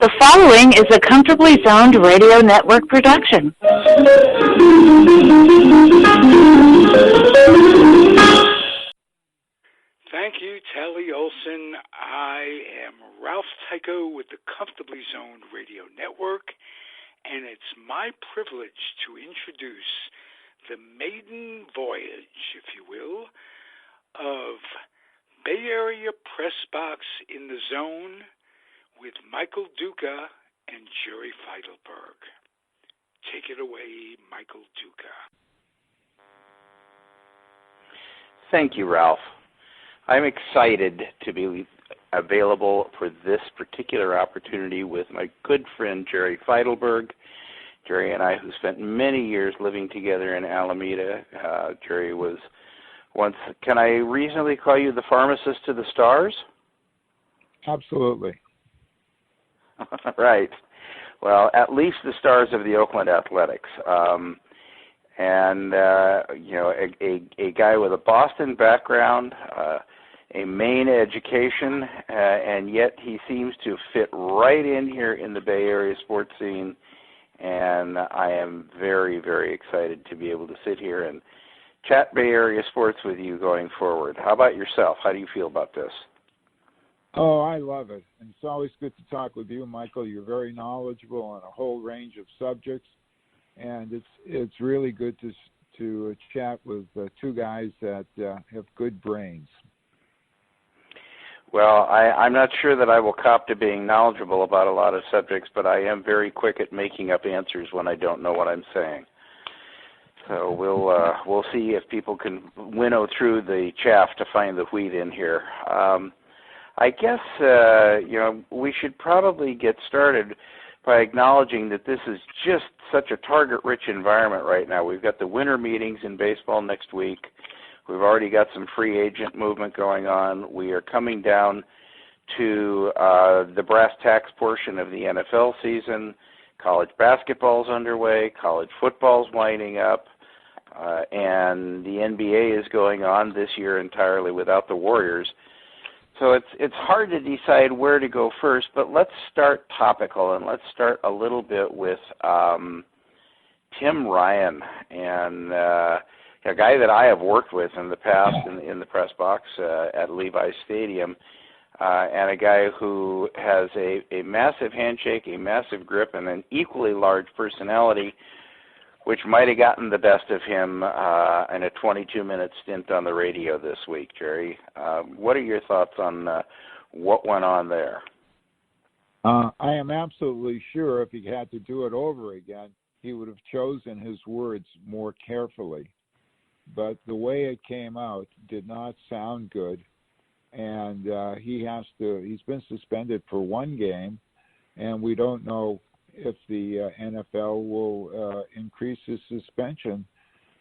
The following is a Comfortably Zoned Radio Network production. Thank you, Tally Olson. I am Ralph Tycho with the Comfortably Zoned Radio Network, and it's my privilege to introduce the maiden voyage, if you will, of Bay Area Press Box in the Zone with Michael Duca and Jerry Feitelberg. Take it away, Michael Duca. Thank you, Ralph. I'm excited to be available for this particular opportunity with my good friend Jerry Feitelberg. Jerry and I, who spent many years living together in Alameda. Jerry was once, can I reasonably call you the pharmacist to the stars? Absolutely. Right. Well, at least the stars of the Oakland Athletics. A guy with a Boston background, a Maine education, and yet he seems to fit right in here in the Bay Area sports scene. And I am very, very excited to be able to sit here and chat Bay Area sports with you going forward. How about yourself? How do you feel about this? Oh, I love it. And it's always good to talk with you, Michael. You're very knowledgeable on a whole range of subjects, and it's really good to chat with two guys that have good brains. Well, I'm not sure that I will cop to being knowledgeable about a lot of subjects, but I am very quick at making up answers when I don't know what I'm saying. So we'll see if people can winnow through the chaff to find the wheat in here. I guess we should probably get started by acknowledging that this is just such a target-rich environment right now. We've got the winter meetings in baseball next week. We've already got some free agent movement going on. We are coming down to the brass tacks portion of the NFL season. College basketball's underway. College football's winding up. And the NBA is going on this year entirely without the Warriors. So it's hard to decide where to go first, but let's start topical, and let's start a little bit with Tim Ryan, and a guy that I have worked with in the past in the press box at Levi's Stadium, and a guy who has a massive handshake, a massive grip, and an equally large personality, which might have gotten the best of him in a 22-minute stint on the radio this week, Jerry. What are your thoughts on what went on there? I am absolutely sure if he had to do it over again, he would have chosen his words more carefully. But the way it came out did not sound good, and he's been suspended for one game, and we don't know if the NFL will increase his suspension,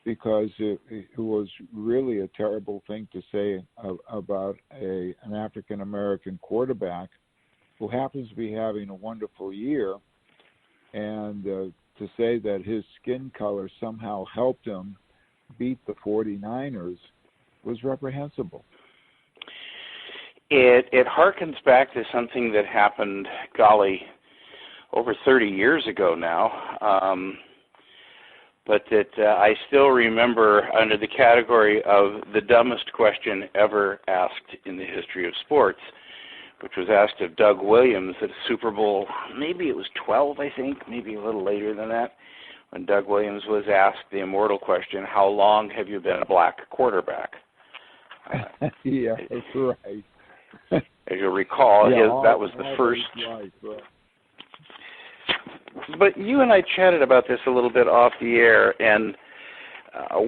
because it was really a terrible thing to say about an African-American quarterback who happens to be having a wonderful year, and to say that his skin color somehow helped him beat the 49ers was reprehensible. It harkens back to something that happened, golly, over 30 years ago now, but that I still remember under the category of the dumbest question ever asked in the history of sports, which was asked of Doug Williams at Super Bowl, maybe it was 12, I think, maybe a little later than that, when Doug Williams was asked the immortal question, how long have you been a black quarterback? Yeah, that's right. As you'll recall, that was the first... Life, right. But you and I chatted about this a little bit off the air, and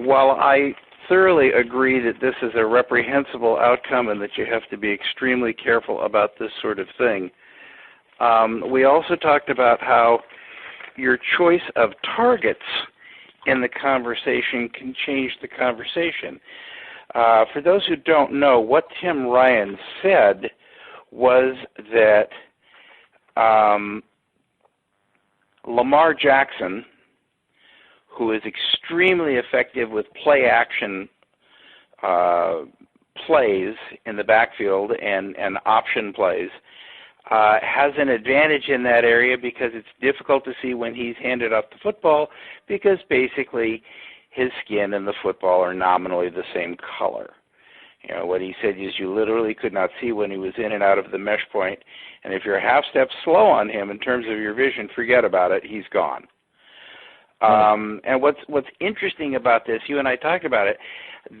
while I thoroughly agree that this is a reprehensible outcome and that you have to be extremely careful about this sort of thing, we also talked about how your choice of targets in the conversation can change the conversation. For those who don't know, what Tim Ryan said was that Lamar Jackson, who is extremely effective with play-action plays in the backfield and option plays, has an advantage in that area because it's difficult to see when he's handed off the football because basically his skin and the football are nominally the same color. You know, what he said is you literally could not see when he was in and out of the mesh point, and if you're a half step slow on him in terms of your vision, forget about it, he's gone. And what's interesting about this, you and I talked about it,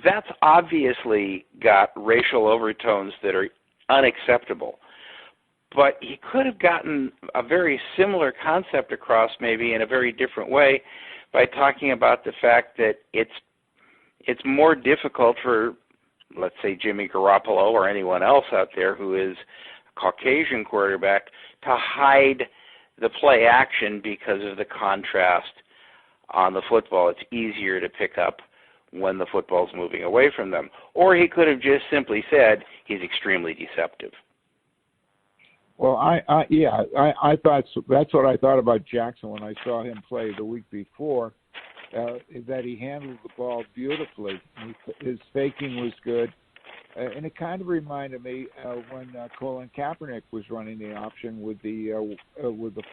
that's obviously got racial overtones that are unacceptable. But he could have gotten a very similar concept across maybe in a very different way by talking about the fact that it's more difficult for, let's say, Jimmy Garoppolo or anyone else out there who is a Caucasian quarterback to hide the play action because of the contrast on the football. It's easier to pick up when the football's moving away from them. Or he could have just simply said he's extremely deceptive. Well, I thought that's what I thought about Jackson when I saw him play the week before. That he handled the ball beautifully. His faking was good, and it kind of reminded me when Colin Kaepernick was running the option with the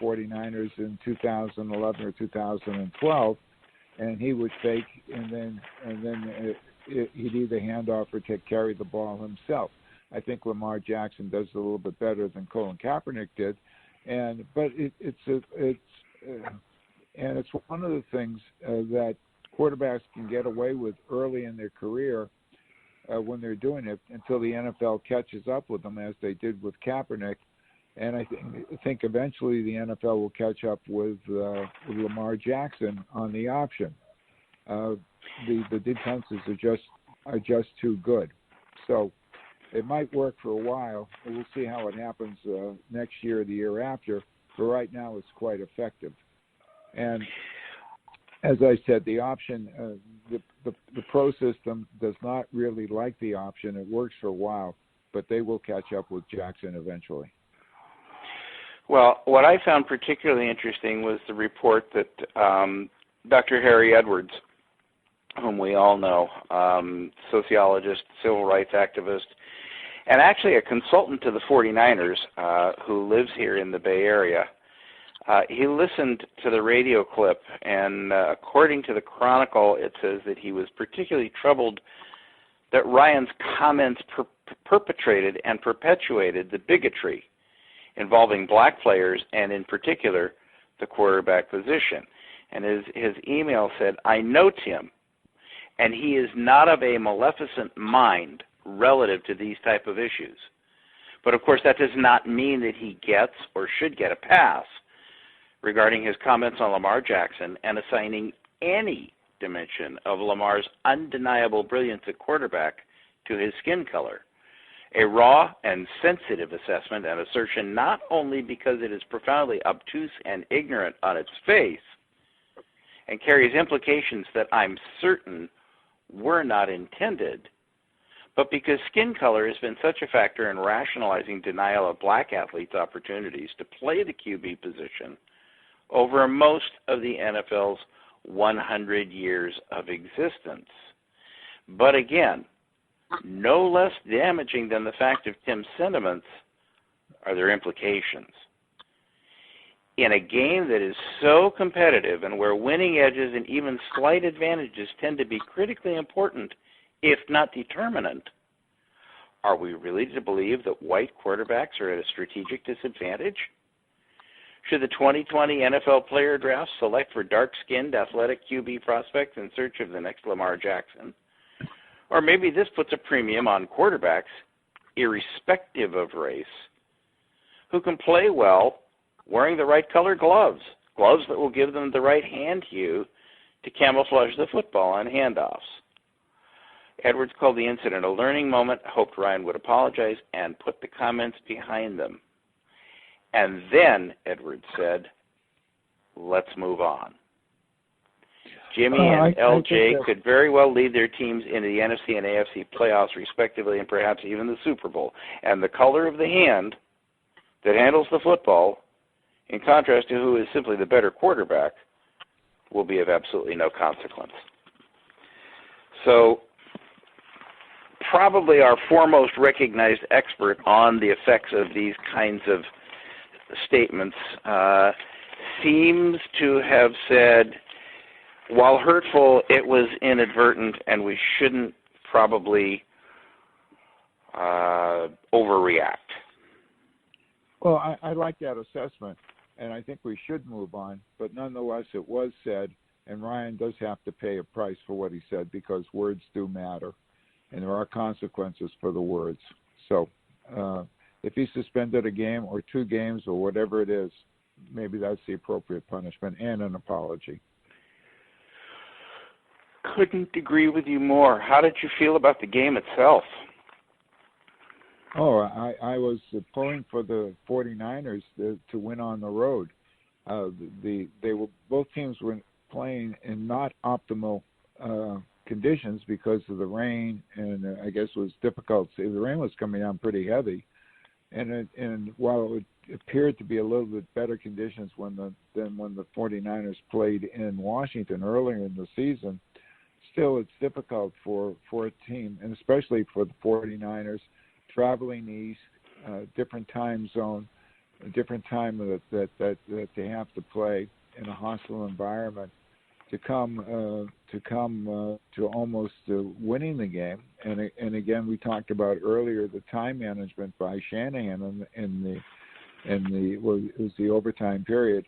49ers in 2011 or 2012, and he would fake and then he'd either hand off or carry the ball himself. I think Lamar Jackson does it a little bit better than Colin Kaepernick did, but it's one of the things that quarterbacks can get away with early in their career when they're doing it until the NFL catches up with them, as they did with Kaepernick. And I think eventually the NFL will catch up with Lamar Jackson on the option. The defenses are just too good. So it might work for a while. We'll see how it happens next year or the year after. But right now it's quite effective. And as I said, the option, the pro system does not really like the option. It works for a while, but they will catch up with Jackson eventually. Well, what I found particularly interesting was the report that Dr. Harry Edwards, whom we all know, sociologist, civil rights activist, and actually a consultant to the 49ers who lives here in the Bay Area, he listened to the radio clip, and according to the Chronicle, it says that he was particularly troubled that Ryan's comments perpetrated and perpetuated the bigotry involving black players and, in particular, the quarterback position. And his email said, I note him, and he is not of a maleficent mind relative to these type of issues. But, of course, that does not mean that he gets or should get a pass regarding his comments on Lamar Jackson and assigning any dimension of Lamar's undeniable brilliance at quarterback to his skin color. A raw and sensitive assessment and assertion not only because it is profoundly obtuse and ignorant on its face and carries implications that I'm certain were not intended, but because skin color has been such a factor in rationalizing denial of black athletes' opportunities to play the QB position over most of the NFL's 100 years of existence. But again, no less damaging than the fact of Tim's sentiments are their implications. In a game that is so competitive and where winning edges and even slight advantages tend to be critically important, if not determinant, are we really to believe that white quarterbacks are at a strategic disadvantage? Should the 2020 NFL player draft select for dark-skinned athletic QB prospects in search of the next Lamar Jackson? Or maybe this puts a premium on quarterbacks, irrespective of race, who can play well wearing the right color gloves that will give them the right hand hue to camouflage the football on handoffs. Edwards called the incident a learning moment, hoped Ryan would apologize, and put the comments behind them. And then, Edwards said, let's move on. Jimmy and LJ could very well lead their teams into the NFC and AFC playoffs, respectively, and perhaps even the Super Bowl. And the color of the hand that handles the football, in contrast to who is simply the better quarterback, will be of absolutely no consequence. So, probably our foremost recognized expert on the effects of these kinds of statements seems to have said, while hurtful, it was inadvertent, and we shouldn't probably overreact. Well, I like that assessment, and I think we should move on. But nonetheless, it was said, and Ryan does have to pay a price for what he said because words do matter, and there are consequences for the words. So if he suspended a game or 2 games or whatever it is, maybe that's the appropriate punishment and an apology. Couldn't agree with you more. How did you feel about the game itself? Oh, I was pulling for the 49ers to win on the road. Both teams were playing in not optimal conditions because of the rain, and I guess it was difficult. The rain was coming down pretty heavy, and while it appeared to be a little bit better conditions than when the 49ers played in Washington earlier in the season, still it's difficult for a team, and especially for the 49ers, traveling east, different time zone, a different time that they have to play in a hostile environment, to come to almost winning the game. And again, we talked about earlier the time management by Shanahan in the overtime period,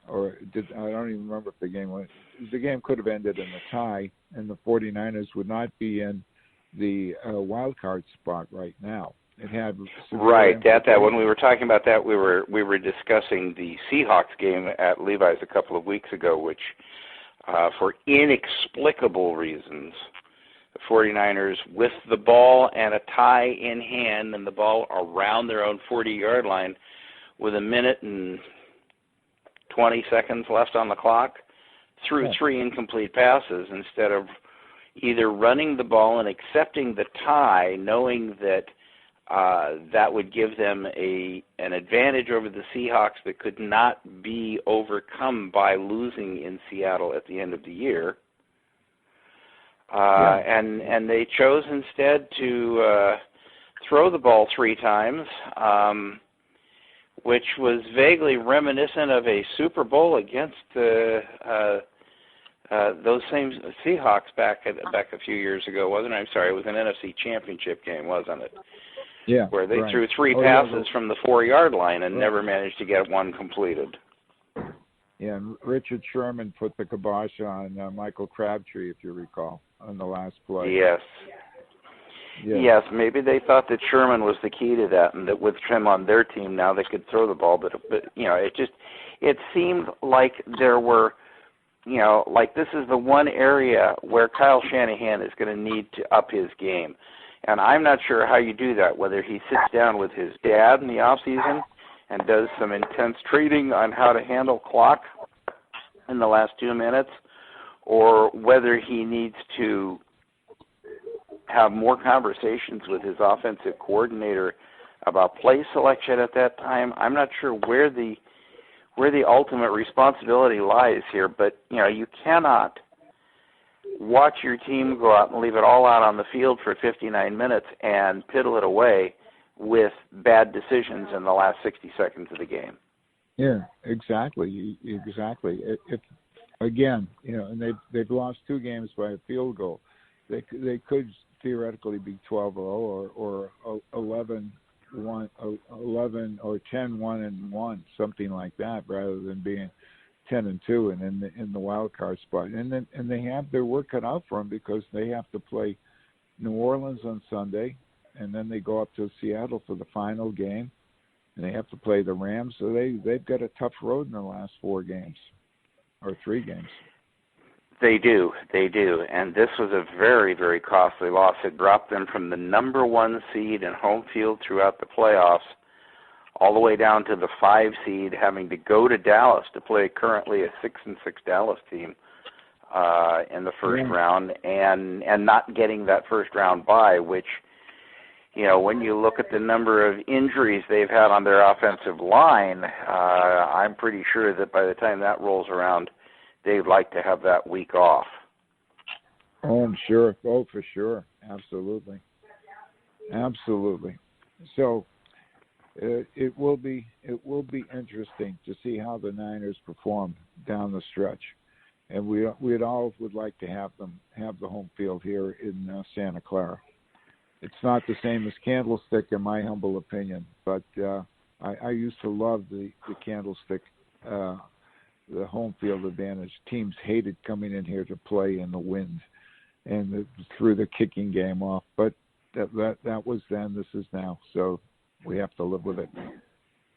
I don't even remember if the game could have ended in a tie, and the 49ers would not be in the wild card spot right now. It had right that when we were talking about that, we were discussing the Seahawks game at Levi's a couple of weeks ago, which for inexplicable reasons, the 49ers with the ball and a tie in hand and the ball around their own 40-yard line with a minute and 20 seconds left on the clock, threw 3 incomplete passes instead of either running the ball and accepting the tie, knowing that that would give them an advantage over the Seahawks that could not be overcome by losing in Seattle at the end of the year. And they chose instead to throw the ball 3 times, which was vaguely reminiscent of a Super Bowl against those same Seahawks back a few years ago, wasn't it? I'm sorry, it was an NFC Championship game, wasn't it? Yeah. Where they threw 3 passes from the 4-yard line and never managed to get one completed. Yeah, and Richard Sherman put the kibosh on Michael Crabtree, if you recall, on the last play. Yes. Yes, maybe they thought that Sherman was the key to that, and that with him on their team now they could throw the ball. But it seemed like there were, like this is the one area where Kyle Shanahan is going to need to up his game. And I'm not sure how you do that, whether he sits down with his dad in the off season and does some intense training on how to handle clock in the last 2 minutes, or whether he needs to have more conversations with his offensive coordinator about play selection at that time. I'm not sure where the ultimate responsibility lies here, but you cannot watch your team go out and leave it all out on the field for 59 minutes and piddle it away with bad decisions in the last 60 seconds of the game. Yeah, exactly. If again, and they've lost 2 games by a field goal. They could theoretically be 12-0 or 11-1, 11 or 10-1-1, something like that, rather than being 10-2 and in the wild card spot. And they have their work cut out for them because they have to play New Orleans on Sunday, and then they go up to Seattle for the final game, and they have to play the Rams. So they've got a tough road in the last 4 games or 3 games. They do, and this was a very, very costly loss. It dropped them from the number 1 seed in home field throughout the playoffs all the way down to the 5 seed, having to go to Dallas to play currently a 6-6 Dallas team in the first round, and not getting that first round bye, which, when you look at the number of injuries they've had on their offensive line, I'm pretty sure that by the time that rolls around, they'd like to have that week off. Oh, I'm sure. Oh, for sure. Absolutely. So it will be interesting to see how the Niners perform down the stretch, and we'd all would like to have them have the home field here in Santa Clara. It's not the same as Candlestick, in my humble opinion, but I used to love the Candlestick, the home field advantage. Teams hated coming in here to play in the wind and threw the kicking game off, but that was then. This is now, so we have to live with it.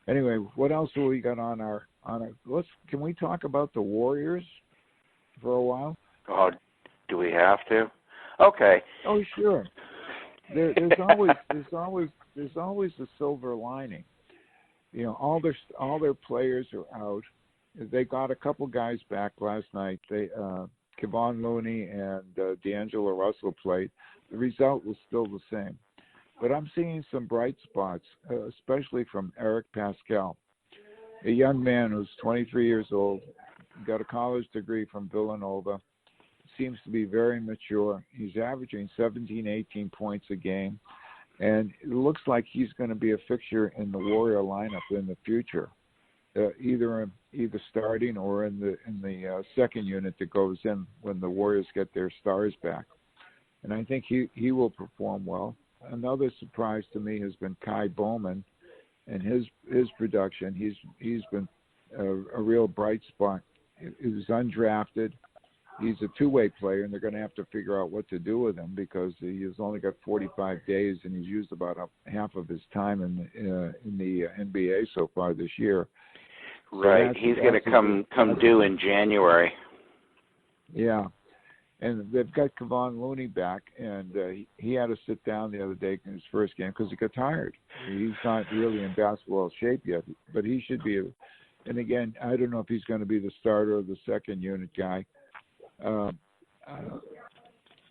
Anyway, what else do we got on our? Can we talk about the Warriors for a while? Oh, do we have to? Okay. Oh, sure. There's always a silver lining. You know, all their players are out. They got a couple guys back last night. They Kevon Looney and D'Angelo Russell played. The result was still the same. But I'm seeing some bright spots, especially from Eric Pascal, a young man who's 23 years old, got a college degree from Villanova, seems to be very mature. He's averaging 17, 18 points a game, and it looks like he's going to be a fixture in the Warrior lineup in the future, either starting or in the second unit that goes in when the Warriors get their stars back. And I think he will perform well. Another surprise to me has been Kai Bowman and his production. He's been a real bright spot. He was undrafted. He's a two-way player, and they're going to have to figure out what to do with him because he's only got 45 days, and he's used about half of his time in the NBA so far this year. Right. So he's going to come due in January. Yeah. And they've got Kevon Looney back, and he had to sit down the other day in his first game because he got tired. He's not really in basketball shape yet, but he should be. And again, I don't know if he's going to be the starter or the second unit guy.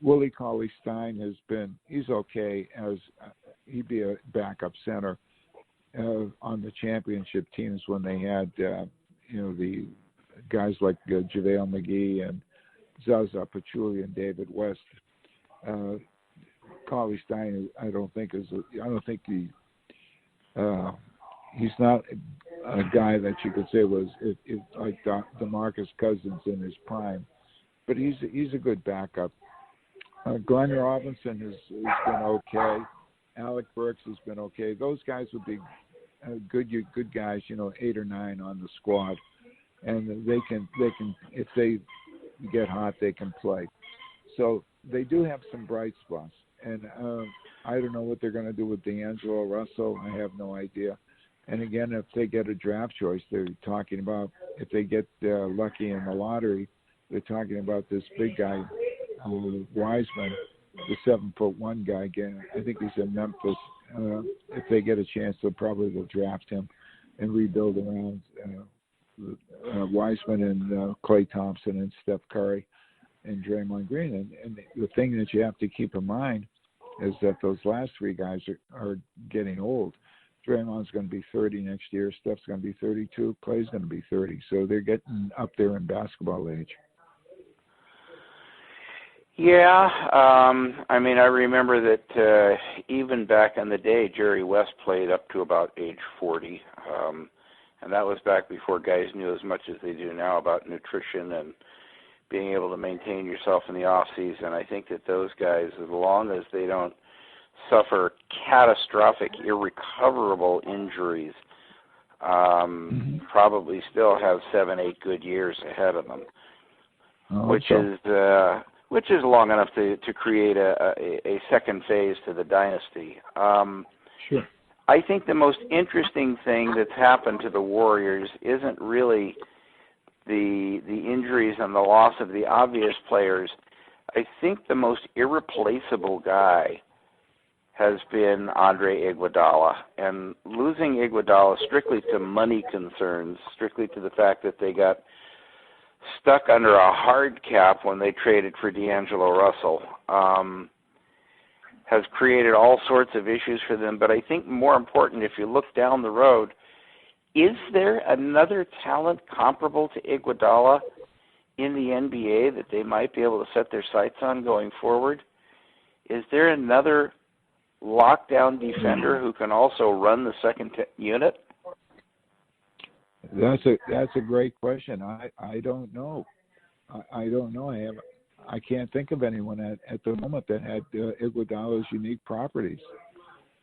Willie Cauley-Stein he's okay as he'd be a backup center on the championship teams when they had, the guys like JaVale McGee and Zaza Pachulia and David West. Cauley-Stein, he's not a guy that you could say was like DeMarcus Cousins in his prime, but he's a good backup. Glenn Robinson has been okay. Alec Burks has been okay. Those guys would be good guys, 8 or 9 on the squad, and they can if they get hot, they can play. So they do have some bright spots, and I don't know what they're going to do with D'Angelo Russell. I have no idea. And again, if they get a draft choice, they're talking about if they get lucky in the lottery, they're talking about this big guy, Wiseman, the 7'1" guy. Again, I think he's in Memphis. If they get a chance, they'll draft him and rebuild around Wiseman and Klay Thompson and Steph Curry and Draymond Green. And the thing that you have to keep in mind is that those last three guys are getting old. Draymond's going to be 30 next year. Steph's going to be 32. Klay's going to be 30. So they're getting up there in basketball age. Yeah, I remember that even back in the day, Jerry West played up to about age 40, and that was back before guys knew as much as they do now about nutrition and being able to maintain yourself in the off season. I think that those guys, as long as they don't suffer catastrophic, irrecoverable injuries, probably still have 7-8 good years ahead of them, which is long enough to create a second phase to the dynasty. Sure. I think the most interesting thing that's happened to the Warriors isn't really the injuries and the loss of the obvious players. I think the most irreplaceable guy has been Andre Iguodala. And losing Iguodala strictly to money concerns, strictly to the fact that they got stuck under a hard cap when they traded for D'Angelo Russell, has created all sorts of issues for them. But I think more important, if you look down the road, is there another talent comparable to Iguodala in the NBA that they might be able to set their sights on going forward? Is there another lockdown defender who can also run the second unit? That's a great question. I don't know. I don't know. I can't think of anyone at the moment that had Iguodala's unique properties.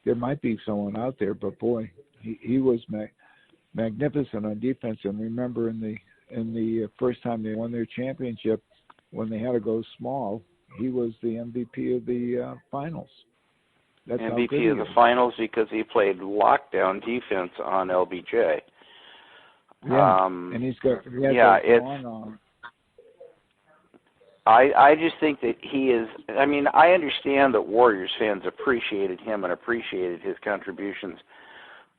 There might be someone out there, but boy, he was magnificent on defense. And remember, in the first time they won their championship, when they had to go small, he was the MVP of the finals. That's MVP of the finals because he played lockdown defense on LBJ. Yeah, and he has long arm. I just think that he is, I mean, I understand that Warriors fans appreciated him and appreciated his contributions,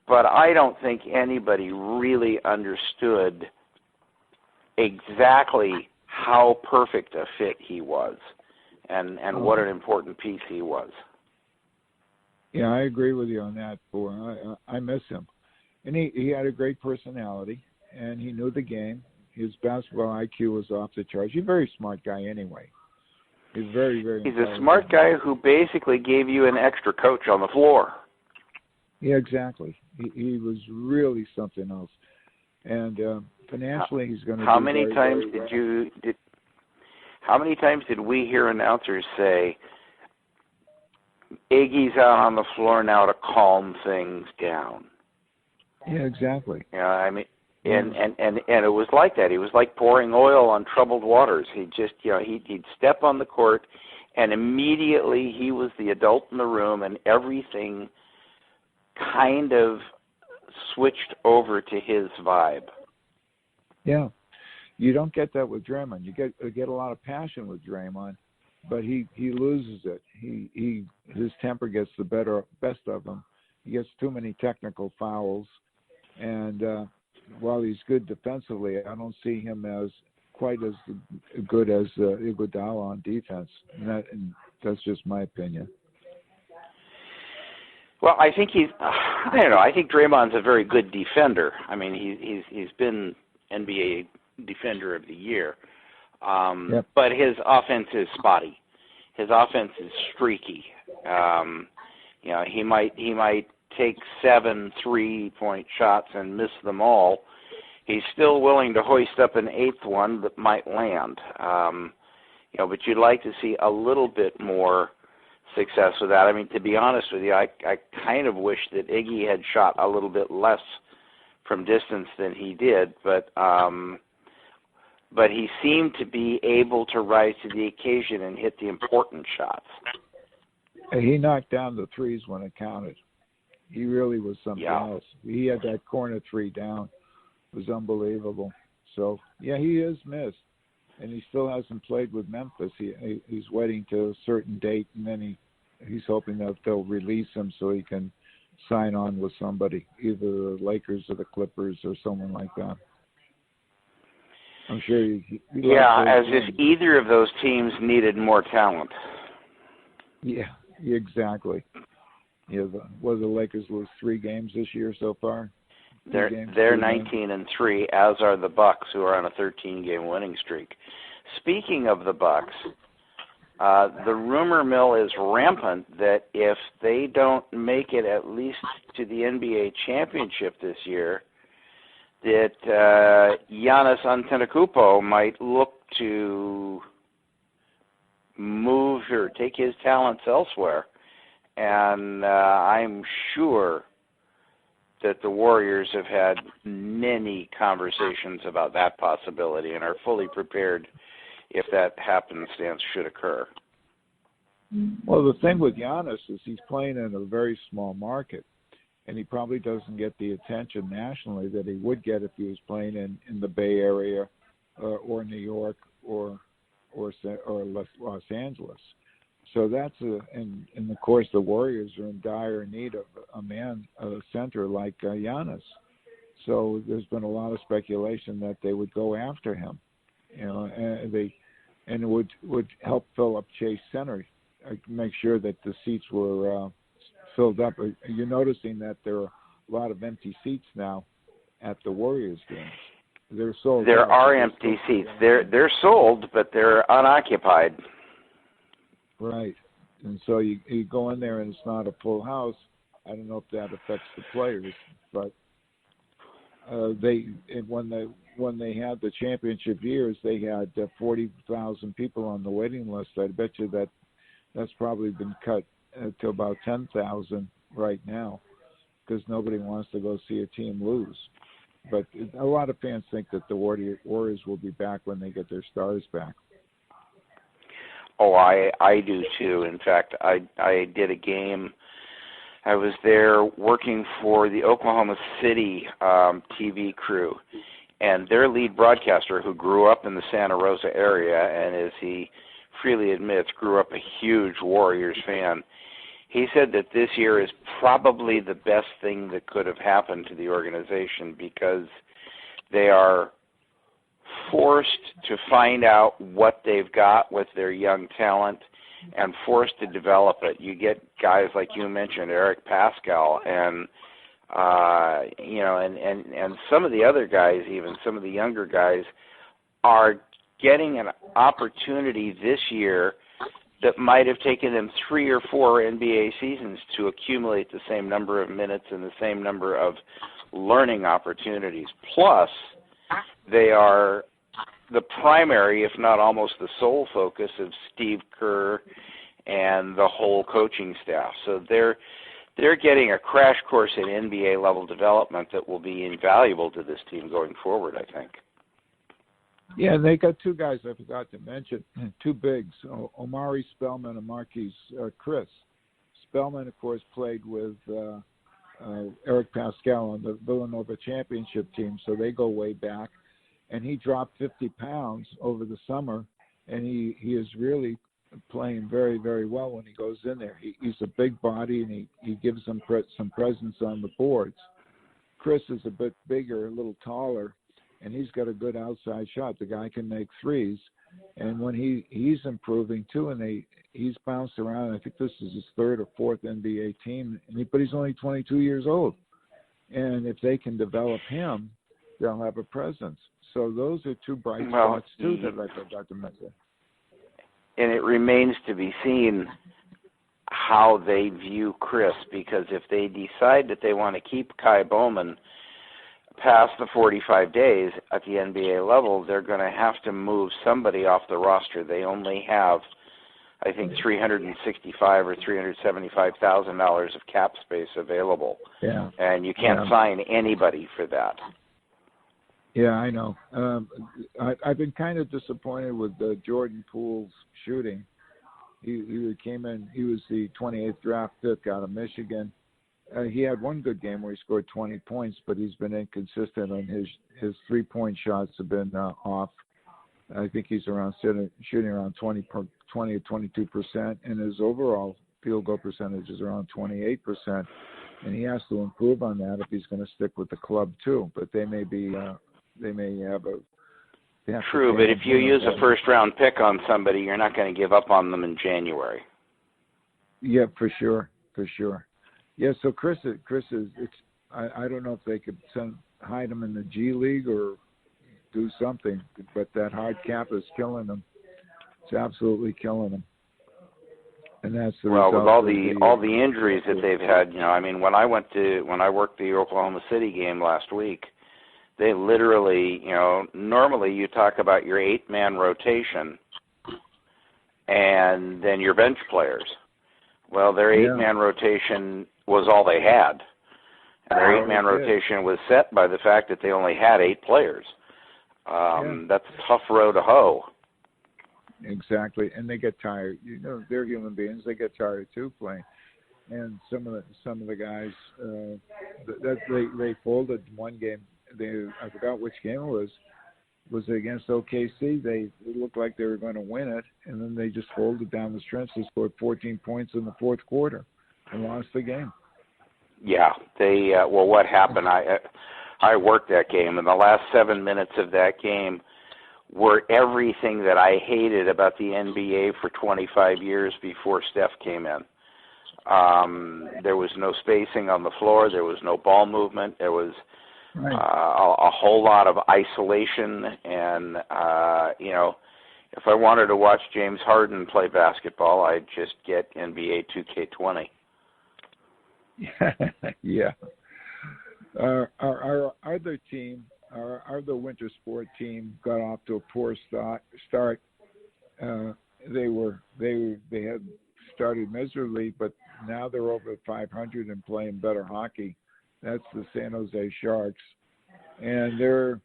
but I don't think anybody really understood exactly how perfect a fit he was and what an important piece he was. Yeah, I agree with you on that, boy. I miss him. And he had a great personality, and he knew the game. His basketball IQ was off the charts. He's a very smart guy anyway. He's very, very He's a smart guy who basically gave you an extra coach on the floor. Yeah, exactly. He was really something else. And financially, he's going to How do many very, times very well. How many times did we hear announcers say, Iggy's out on the floor now to calm things down? Yeah, exactly. Yeah, I mean, and it was like that. He was like pouring oil on troubled waters. He just, he'd step on the court, and immediately he was the adult in the room, and everything kind of switched over to his vibe. Yeah, you don't get that with Draymond. You get a lot of passion with Draymond, but he loses it. His temper gets the best of him. He gets too many technical fouls, and while he's good defensively, I don't see him as quite as good as Iguodala on defense. And that's just my opinion. Well, I think I don't know. I think Draymond's a very good defender. I mean, he's been NBA Defender of the Year, Yep. but his offense is spotty. His offense is streaky. He might take 7 3-point shots and miss them all. He's still willing to hoist up an 8th one that might land. But you'd like to see a little bit more success with that. I mean, to be honest with you, I kind of wish that Iggy had shot a little bit less from distance than he did, but he seemed to be able to rise to the occasion and hit the important shots. He knocked down the threes when it counted. He really was something else. He had that corner three down. It was unbelievable. So, yeah, he is missed. And he still hasn't played with Memphis. He's waiting to a certain date, and then he's hoping that they'll release him so he can sign on with somebody, either the Lakers or the Clippers or someone like that. I'm sure he as if either of those teams needed more talent. Yeah, exactly. Yeah, the Lakers lose 3 games this year so far? They're 19-3, as are the Bucks, who are on a 13-game winning streak. Speaking of the Bucks, the rumor mill is rampant that if they don't make it at least to the NBA championship this year, that Giannis Antetokounmpo might look to move or take his talents elsewhere. And I'm sure that the Warriors have had many conversations about that possibility and are fully prepared if that happenstance should occur. Well, the thing with Giannis is he's playing in a very small market, and he probably doesn't get the attention nationally that he would get if he was playing in the Bay Area or New York or Los Angeles. So that's and of course the Warriors are in dire need of a center like Giannis. So there's been a lot of speculation that they would go after him, and it would help fill up Chase Center, make sure that the seats were filled up. You're noticing that there are a lot of empty seats now at the Warriors games. They're sold. There are empty seats. They're sold, but they're unoccupied. Right. And so you go in there and it's not a full house. I don't know if that affects the players, but when they had the championship years, they had 40,000 people on the waiting list. I bet you that's probably been cut to about 10,000 right now, because nobody wants to go see a team lose. But a lot of fans think that the Warriors will be back when they get their stars back. Oh, I do too. In fact, I did a game. I was there working for the Oklahoma City TV crew, and their lead broadcaster, who grew up in the Santa Rosa area and, as he freely admits, grew up a huge Warriors fan, he said that this year is probably the best thing that could have happened to the organization, because they are forced to find out what they've got with their young talent and forced to develop it. You get guys like you mentioned, Eric Pascal, and and some of the other guys, even some of the younger guys, are getting an opportunity this year that might have taken them 3 or 4 NBA seasons to accumulate the same number of minutes and the same number of learning opportunities. Plus, they are the primary, if not almost the sole focus of Steve Kerr and the whole coaching staff. So they're getting a crash course in NBA level development that will be invaluable to this team going forward, I think. Yeah, and they got 2 guys I forgot to mention, 2 bigs, Omari Spellman and Marquise Chris. Spellman, of course, played with Eric Pascal on the Villanova championship team, so they go way back. And he dropped 50 pounds over the summer, and he is really playing very, very well when he goes in there. He's a big body, and he gives them some presence on the boards. Chris is a bit bigger, a little taller, and he's got a good outside shot. The guy can make threes, and when he's improving too, and he's bounced around. I think this is his 3rd or 4th NBA team, but he's only 22 years old. And if they can develop him, they'll have a presence. So those are 2 bright spots too that I forgot to mention. And it remains to be seen how they view Chris, because if they decide that they want to keep Kai Bowman past the 45 days at the NBA level, they're going to have to move somebody off the roster. They only have, I think, $365,000 or $375,000 of cap space available. Yeah. And you can't sign anybody for that. Yeah, I know. I've been kind of disappointed with Jordan Poole's shooting. He came in. He was the 28th draft pick out of Michigan. He had one good game where he scored 20 points, but he's been inconsistent on his 3-point shots have been off. I think he's shooting around 20 or 22%, and his overall field goal percentage is around 28%. And he has to improve on that if he's going to stick with the club too. But they may have a. True, but if you use a first-round pick on somebody, you're not going to give up on them in January. Yeah, for sure. Yeah, so Chris is. I don't know if they could hide him in the G League or do something, but that hard cap is killing him. It's absolutely killing him. And that's the well, result with all the injuries that they've had, I mean, when I worked the Oklahoma City game last week, they literally, normally you talk about your 8-man rotation and then your bench players. Well, their 8-man rotation was all they had. And their 8-man rotation was set by the fact that they only had 8 players. That's a tough row to hoe. Exactly, and they get tired. They're human beings. They get tired too playing. And some of the guys they folded one game. I forgot which game it was. Was it against OKC? It looked like they were going to win it, and then they just folded down the stretch. They scored 14 points in the 4th quarter and lost the game. Yeah, what happened? I worked that game, and the last 7 minutes of that game were everything that I hated about the NBA for 25 years before Steph came in. There was no spacing on the floor. There was no ball movement. There was a whole lot of isolation, and If I wanted to watch James Harden play basketball, I'd just get NBA 2K20. Yeah. Our other team, our other winter sport team, got off to a poor start. They had started miserably, but now they're over 500 and playing better hockey. That's the San Jose Sharks, and they're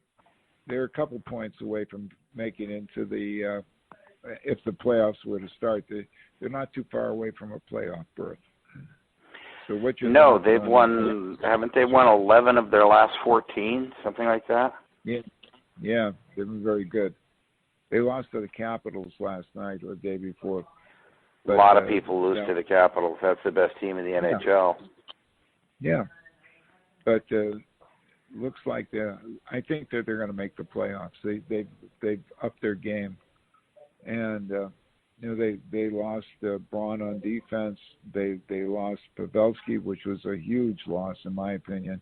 a couple points away from making into the if the playoffs were to start. They're not too far away from a playoff berth. So what you No, they've won. Haven't they won 11 of their last 14? Something like that. Yeah, they've been very good. They lost to the Capitals last night or the day before. But, a lot of people lose to the Capitals. That's the best team in the NHL. Yeah, but looks like I think that they're going to make the playoffs. They've upped their game, and they lost Braun on defense. They lost Pavelski, which was a huge loss in my opinion.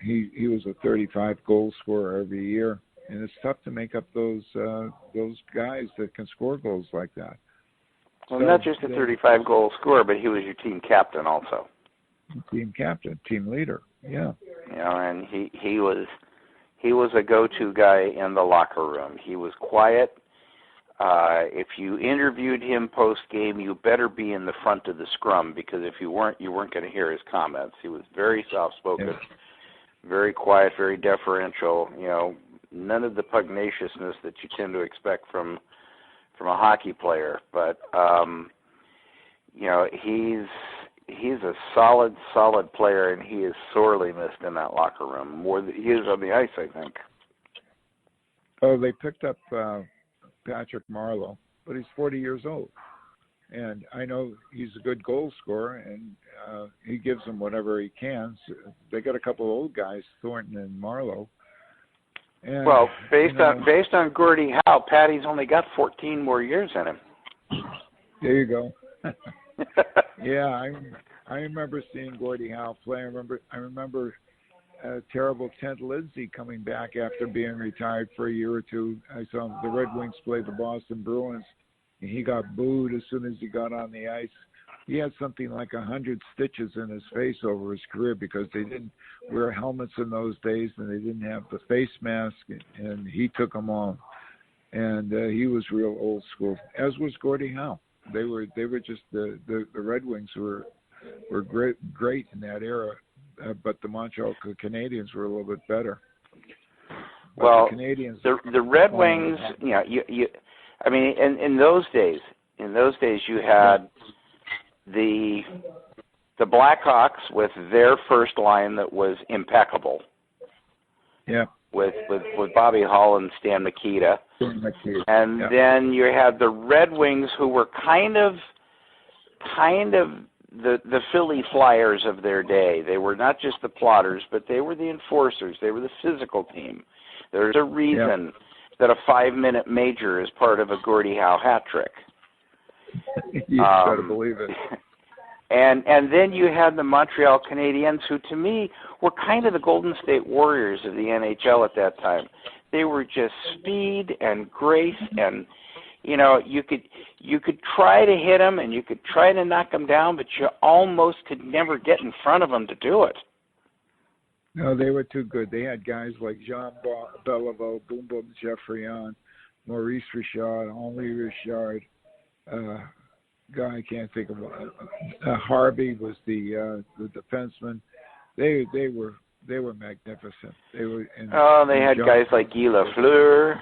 He was a 35 goal scorer every year, and it's tough to make up those guys that can score goals like that. Well, not just a 35 goal scorer, but he was your team captain also. Team captain, team leader, yeah. And he was a go-to guy in the locker room. He was quiet. If you interviewed him post-game, you better be in the front of the scrum, because if you weren't going to hear his comments. He was very soft-spoken, very quiet, very deferential. None of the pugnaciousness that you tend to expect from a hockey player, but he's a solid player, and he is sorely missed in that locker room, more than he is on the ice, I think. Oh, they picked up Patrick Marleau, but he's 40 years old, and I know he's a good goal scorer, and he gives them whatever he can. So they got a couple of old guys, Thornton and Marleau. And, well, based on Gordie Howe, Patty's only got 14 more years in him. There you go. Yeah, I remember seeing Gordie Howe play. I remember terrible Ted Lindsay coming back after being retired for a year or two. I saw the Red Wings play the Boston Bruins, and he got booed as soon as he got on the ice. He had something like 100 stitches in his face over his career because they didn't wear helmets in those days, and they didn't have the face mask, and he took them on. And he was real old school, as was Gordie Howe. They were just the Red Wings were great in that era, but the Montreal Canadiens were a little bit better. But well, the Canadiens, the Red Wings, I mean, in those days, you had the Blackhawks with their first line that was impeccable. Yeah. With Bobby Hull and Stan Mikita. And then you had the Red Wings, who were kind of the Philly Flyers of their day. They were not just the plotters, but they were the enforcers. They were the physical team. There's a reason that a 5-minute major is part of a Gordie Howe hat trick. You better believe it. And then you had the Montreal Canadiens, who to me were kind of the Golden State Warriors of the NHL at that time. They were just speed and grace, and you could try to hit them and you could try to knock them down, but you almost could never get in front of them to do it. No, they were too good. They had guys like Jean Beliveau, Boom Boom Geoffrion, Maurice Richard, Henri Richard. Guy I can't think of. Harvey was the defenseman. They were magnificent. They had guys like Guy Lafleur.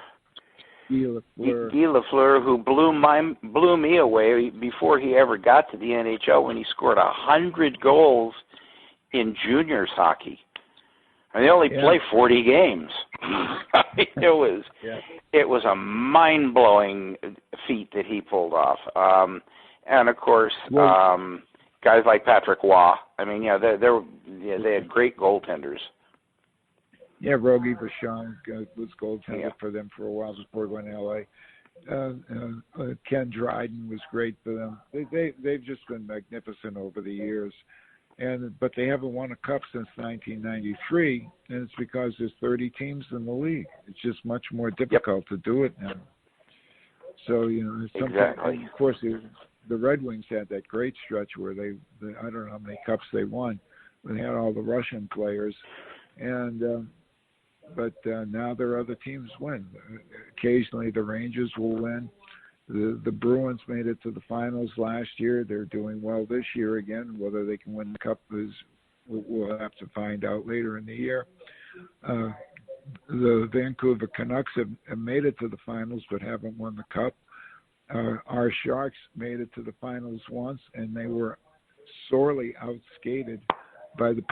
Guy Lafleur, who blew me away before he ever got to the NHL, when he scored 100 goals in juniors hockey. I mean, they only play 40 games. It was a mind-blowing feat that he pulled off. And of course, guys like Patrick Waugh. I mean, they had great goaltenders. Yeah, Rogie Vachon was goaltender for them for a while before going to L.A. Ken Dryden was great for them. They've just been magnificent over the years. But they haven't won a cup since 1993, and it's because there's 30 teams in the league. It's just much more difficult to do it now. So, you know, exactly. Of course, the Red Wings had that great stretch where I don't know how many cups they won, but they had all the Russian players, and but now there are other teams win. Occasionally, the Rangers will win. The Bruins made it to the finals last year. They're doing well this year again. Whether they can win the cup we'll have to find out later in the year. The Vancouver Canucks have made it to the finals but haven't won the cup. Our Sharks made it to the finals once, and they were sorely outskated by the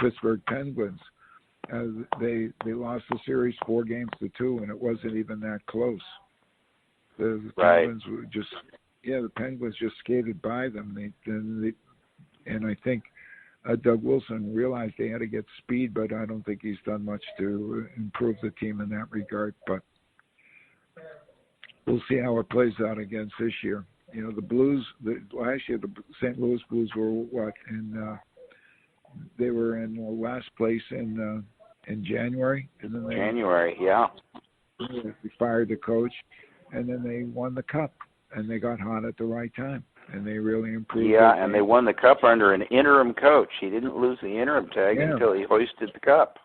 Pittsburgh Penguins. They lost the series 4-2, and it wasn't even that close. The Penguins were the Penguins just skated by them. And I think Doug Wilson realized they had to get speed, but I don't think he's done much to improve the team in that regard. But we'll see how it plays out against this year. You know, the Blues, last year the St. Louis Blues were what? They were in last place in January. And then they fired the coach, and then they won the cup, and they got hot at the right time, and they really improved. Yeah, and they won the cup under an interim coach. He didn't lose the interim tag until he hoisted the cup.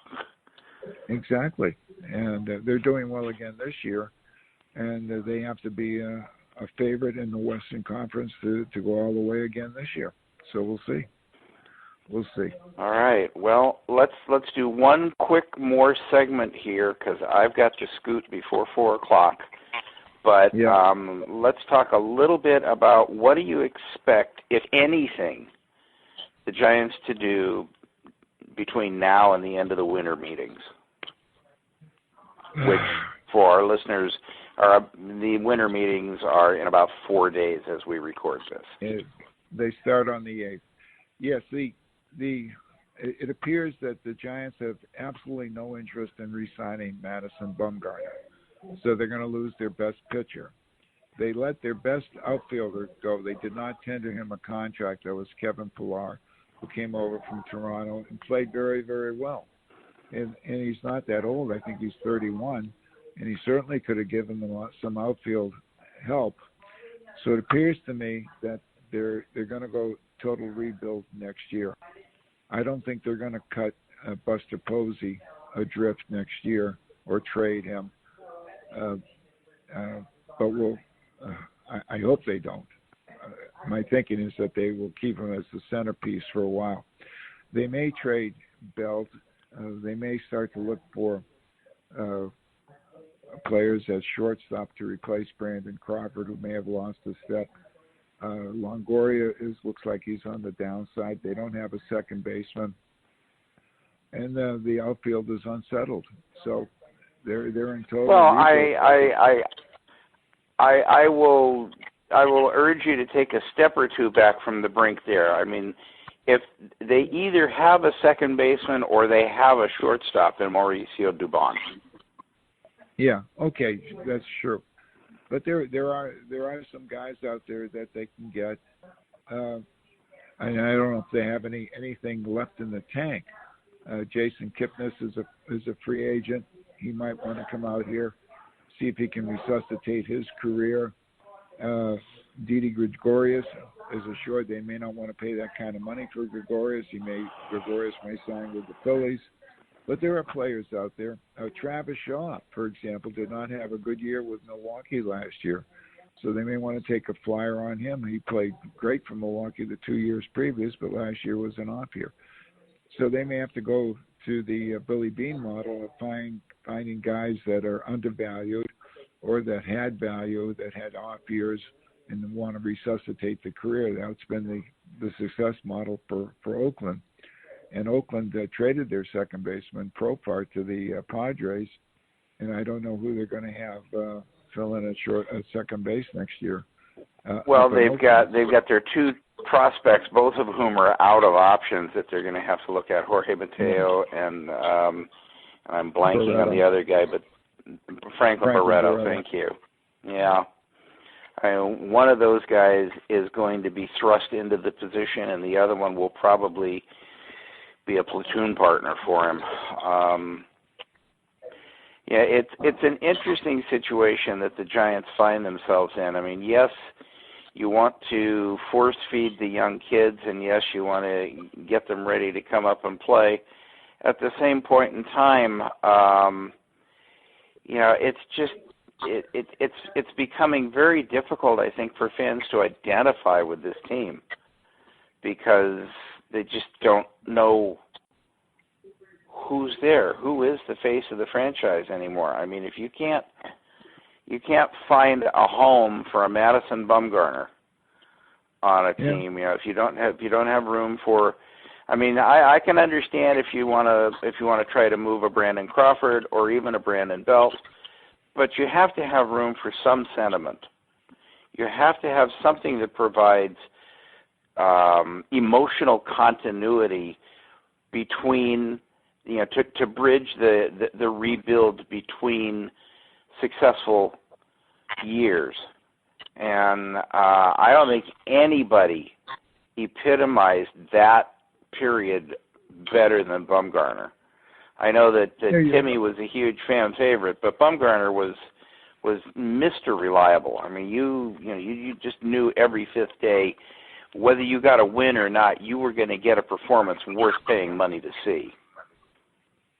Exactly, and they're doing well again this year, and they have to be a favorite in the Western Conference to go all the way again this year. So we'll see. We'll see. All right. Well, let's do one quick more segment here because I've got to scoot before 4:00. But let's talk a little bit about what do you expect, if anything, the Giants to do between now and the end of the winter meetings, which for our listeners, the winter meetings are in about 4 days as we record this. They start on the 8th. Yes, it appears that the Giants have absolutely no interest in re-signing Madison Bumgarner. So they're going to lose their best pitcher. They let their best outfielder go. They did not tender him a contract. That was Kevin Pillar, who came over from Toronto and played very, very well. And he's not that old. I think he's 31. And he certainly could have given them some outfield help. So it appears to me that they're going to go total rebuild next year. I don't think they're going to cut Buster Posey adrift next year or trade him. But I hope they don't. My thinking is that they will keep him as the centerpiece for a while. They may trade Belt. They may start to look for players at shortstop to replace Brandon Crawford, who may have lost a step. Longoria looks like he's on the downside. They don't have a second baseman, and the outfield is unsettled. So they're in total. Well, I will urge you to take a step or two back from the brink there. I mean, if they either have a second baseman or they have a shortstop in Mauricio Dubon. Yeah, okay, that's true. But there are some guys out there that they can get. And I don't know if they have anything left in the tank. Jason Kipnis is a free agent. He might want to come out here, see if he can resuscitate his career. Didi Gregorius is assured they may not want to pay that kind of money for Gregorius. Gregorius may sign with the Phillies. But there are players out there. Travis Shaw, for example, did not have a good year with Milwaukee last year. So they may want to take a flyer on him. He played great for Milwaukee the 2 years previous, but last year was an off year. So they may have to go to the Billy Beane model of finding guys that are undervalued or that had value, that had off years, and want to resuscitate the career. That's been the success model for Oakland. And Oakland traded their second baseman, Profar, to the Padres, and I don't know who they're going to have fill in at second base next year. Well, they've got their two prospects, both of whom are out of options that they're going to have to look at. Jorge Mateo and I'm blanking Barreto. On the other guy, but Franklin Barreto. Thank you. Yeah. One of those guys is going to be thrust into the position, and the other one will probably be a platoon partner for him. Yeah, it's an interesting situation that the Giants find themselves in. I mean, yes, you want to force feed the young kids, and yes, you want to get them ready to come up and play. At the same point in time, it's just it's becoming very difficult, I think, for fans to identify with this team because they just don't know who's there, who is the face of the franchise anymore. I mean, if you can't find a home for a Madison Bumgarner on a team, if you don't have room for, I mean, I can understand if you want to try to move a Brandon Crawford or even a Brandon Belt, but you have to have room for some sentiment. You have to have something that provides emotional continuity between, to bridge the rebuild between successful years. And I don't think anybody epitomized that period better than Bumgarner. I know that Timmy was a huge fan favorite, but Bumgarner was Mr. Reliable. I mean, you just knew every fifth day, whether you got a win or not, you were going to get a performance worth paying money to see.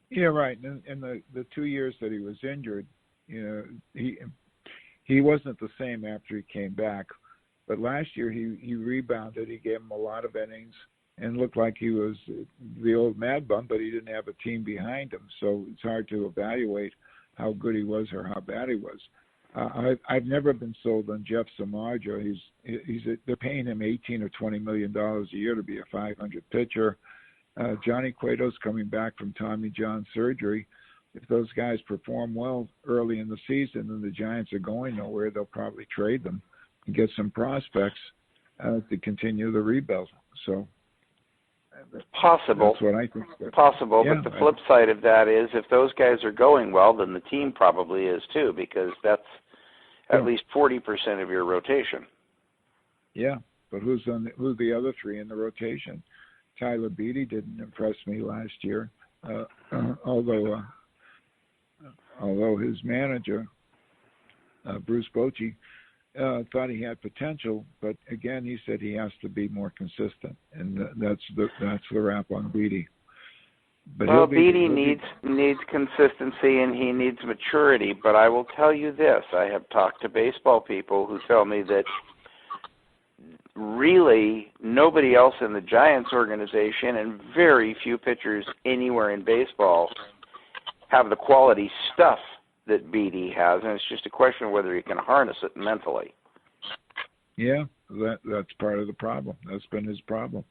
Yeah, right. And the 2 years that he was injured, he wasn't the same after he came back. But last year he rebounded. He gave him a lot of innings and looked like he was the old Mad Bum, but he didn't have a team behind him. So it's hard to evaluate how good he was or how bad he was. I've never been sold on Jeff Samardzija. They're paying him $18 or $20 million a year to be a .500 pitcher. Johnny Cueto's coming back from Tommy John surgery. If those guys perform well early in the season and the Giants are going nowhere, they'll probably trade them and get some prospects to continue the rebuild. So possible. That's what I think. Possible, yeah, but the flip side of that is if those guys are going well, then the team probably is too, because that's at least 40% of your rotation. Yeah, but who's the other three in the rotation? Tyler Beatty didn't impress me last year, although his manager, Bruce Bochy, thought he had potential, but again, he said he has to be more consistent, and that's the wrap on Beatty. But Beatty needs consistency and he needs maturity. But I will tell you this: I have talked to baseball people who tell me that really nobody else in the Giants organization and very few pitchers anywhere in baseball have the quality stuff that Beatty has, and it's just a question of whether he can harness it mentally. Yeah, that's part of the problem. That's been his problem.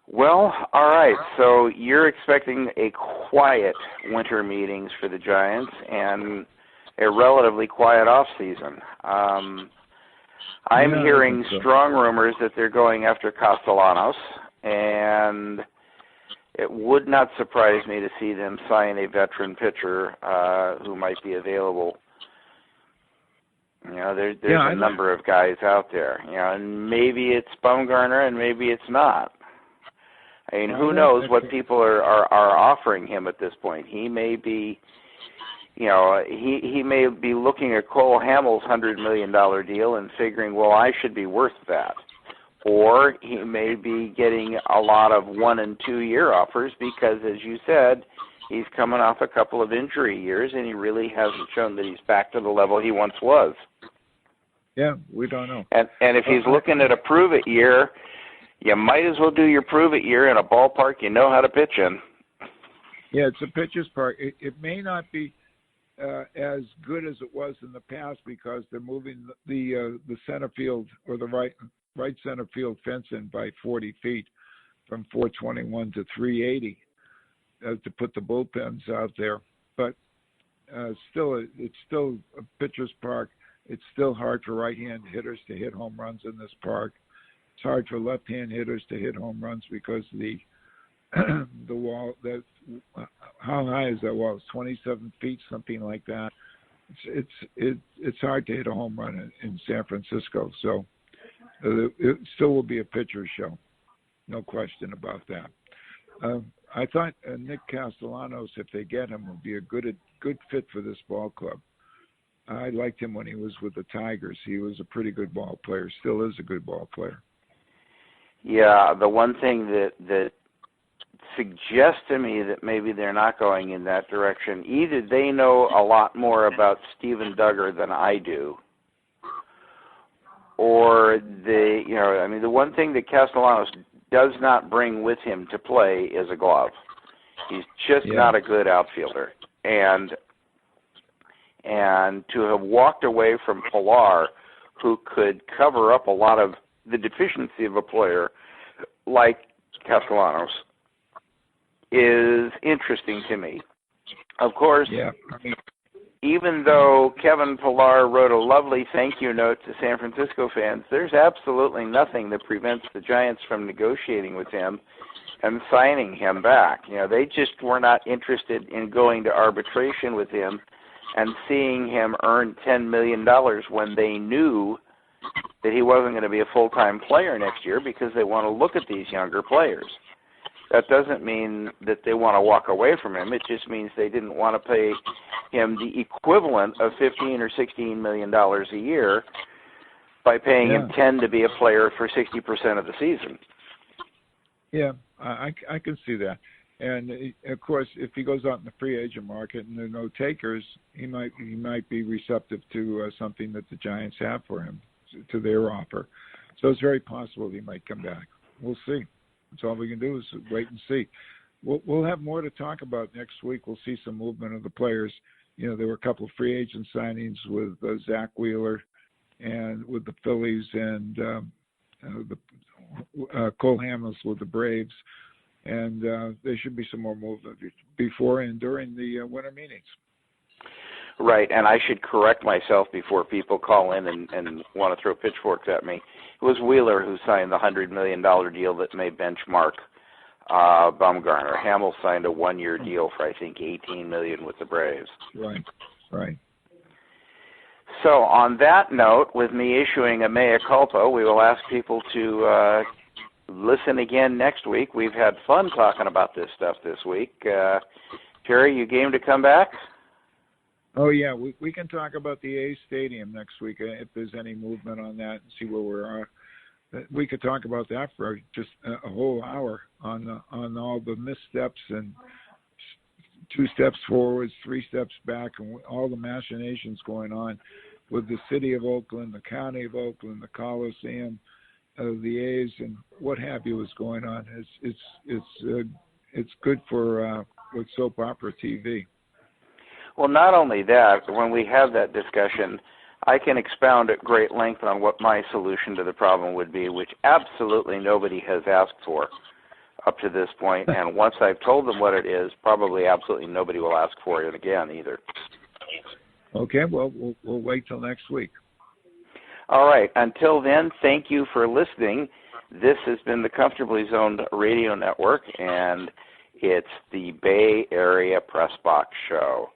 Well, all right, so you're expecting a quiet winter meetings for the Giants and a relatively quiet off season. I'm hearing strong rumors that they're going after Castellanos, and it would not surprise me to see them sign a veteran pitcher who might be available. There's a number of guys out there. And maybe it's Bumgarner, and maybe it's not. I mean, who knows what people are offering him at this point? He may be, he may be looking at Cole Hamels' $100 million deal and figuring, well, I should be worth that. Or he may be getting a lot of 1 and 2 year offers because, as you said, he's coming off a couple of injury years and he really hasn't shown that he's back to the level he once was. Yeah, we don't know. And if he's looking at a prove-it year, you might as well do your prove-it year in a ballpark you know how to pitch in. Yeah, it's a pitcher's park. It may not be as good as it was in the past because they're moving the center field or the right center field fence in by 40 feet from 421 to 380 to put the bullpens out there. But it's still a pitcher's park. It's still hard for right-hand hitters to hit home runs in this park. It's hard for left-hand hitters to hit home runs because the wall, how high is that wall? It's 27 feet, something like that. It's hard to hit a home run in San Francisco. So it still will be a pitcher's show, no question about that. I thought Nick Castellanos, if they get him, would be a good fit for this ball club. I liked him when he was with the Tigers. He was a pretty good ball player. Still is a good ball player. Yeah, the one thing that suggests to me that maybe they're not going in that direction, either they know a lot more about Steven Duggar than I do, or the one thing that Castellanos does not bring with him to play is a glove. He's just not a good outfielder. And to have walked away from Pilar, who could cover up a lot of the deficiency of a player like Castellanos, is interesting to me. Of course, even though Kevin Pilar wrote a lovely thank you note to San Francisco fans, there's absolutely nothing that prevents the Giants from negotiating with him and signing him back. They just were not interested in going to arbitration with him and seeing him earn $10 million when they knew that he wasn't going to be a full-time player next year, because they want to look at these younger players. That doesn't mean that they want to walk away from him. It just means they didn't want to pay him the equivalent of $15 or $16 million a year by paying him 10 to be a player for 60% of the season. Yeah, I can see that. And of course, if he goes out in the free agent market and there are no takers, he might be receptive to something that the Giants have for him, to their offer. So it's very possible he might come back. We'll see. That's all we can do is wait and see. We'll have more to talk about next week. We'll see some movement of the players. There were a couple of free agent signings with Zach Wheeler and with the Phillies, and Cole Hamels with the Braves. And there should be some more movement before and during the winter meetings. Right, and I should correct myself before people call in and want to throw pitchforks at me. It was Wheeler who signed the $100 million deal that may benchmark Bumgarner. Hamels signed a one-year deal for, I think, $18 million with the Braves. Right. So on that note, with me issuing a mea culpa, we will ask people to listen again next week. We've had fun talking about this stuff this week. Jerry, you game to come back? Oh, yeah, we can talk about the A's Stadium next week, if there's any movement on that, and see where we are. We could talk about that for just a whole hour on all the missteps and 2 steps forwards, 3 steps back, and all the machinations going on with the city of Oakland, the county of Oakland, the Coliseum, the A's, and what have you is going on. It's good for with soap opera TV. Well, not only that, when we have that discussion, I can expound at great length on what my solution to the problem would be, which absolutely nobody has asked for up to this point. And once I've told them what it is, probably absolutely nobody will ask for it again either. Okay, well, we'll wait till next week. All right. Until then, thank you for listening. This has been the Comfortably Zoned Radio Network, and it's the Bay Area Press Box Show.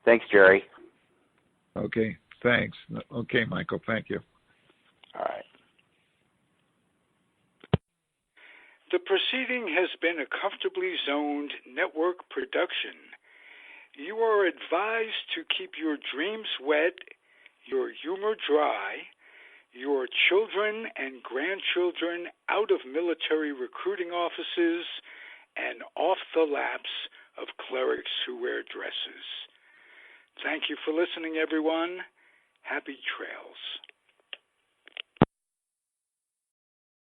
Thanks, Jerry. Okay, thanks. Okay, Michael, thank you. All right. The proceeding has been a Comfortably Zoned Network production. You are advised to keep your dreams wet, your humor dry, your children and grandchildren out of military recruiting offices and off the laps of clerics who wear dresses. Thank you for listening, everyone. Happy trails.